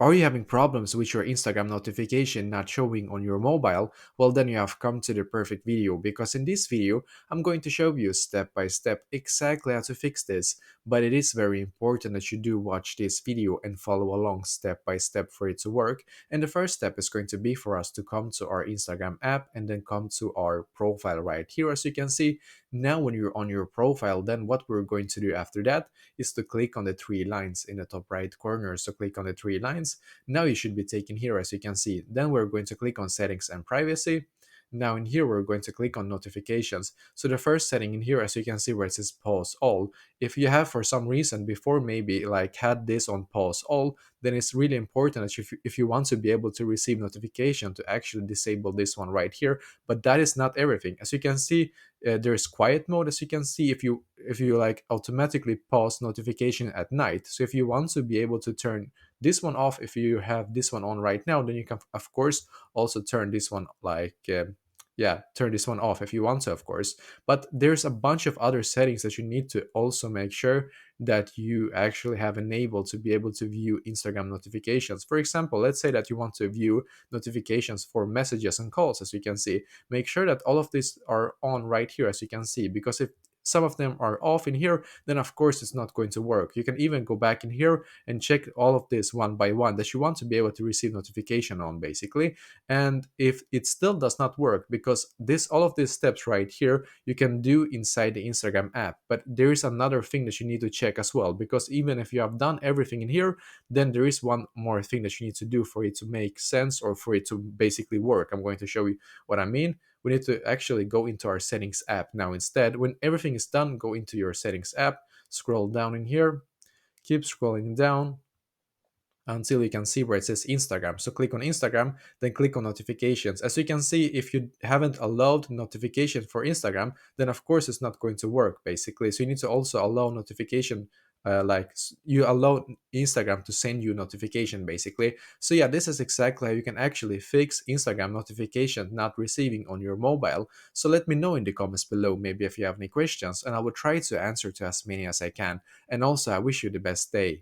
Are you having problems with your Instagram notification not showing on your mobile? Well, then you have come to the perfect video, because in this video, I'm going to show you step by step exactly how to fix this. But it is very important that you do watch this video and follow along step by step for it to work. And the first step is going to be for us to come to our Instagram app and then come to our profile right here. As you can see, now when you're on your profile, then what we're going to do after that is to click on the three lines in the top right corner. So click on the three lines. Now you should be taken here, as you can see. Then we're going to click on settings and privacy. Now in here, we're going to click on notifications. So the first setting in here, as you can see where it says pause all, if you have for some reason before maybe like had this on pause all, then it's really important that if you want to be able to receive notification to actually disable this one right here. But that is not everything. As you can see, there's quiet mode. As you can see, if you like automatically pause notification at night. So if you want to be able to turn this one off, if you have this one on right now, then you can of course also turn this one yeah, turn this one off if you want to, of course. But there's a bunch of other settings that you need to also make sure that you actually have enabled to be able to view Instagram notifications. For example, let's say that you want to view notifications for messages and calls. As you can see, make sure that all of these are on right here, as you can see, because if some of them are off in here, then of course it's not going to work. You can even go back in here and check all of this one by one that you want to be able to receive notification on, basically. And if it still does not work, because this all of these steps right here you can do inside the Instagram app, but there is another thing that you need to check as well, because even if you have done everything in here, then there is one more thing that you need to do for it to make sense or for it to basically work. I'm going to show you what I mean. We need to actually go into our settings app now instead. When everything is done, go into your settings app, scroll down in here, keep scrolling down until you can see where it says Instagram. So click on Instagram, then click on notifications. As you can see, if you haven't allowed notification for Instagram, then of course it's not going to work, basically. So you need to also allow notification, you allow Instagram to send you notification, basically. So yeah, this is exactly how you can actually fix Instagram notification not receiving on your mobile. So let me know in the comments below, maybe if you have any questions, and I will try to answer to as many as I can. And also, I wish you the best day.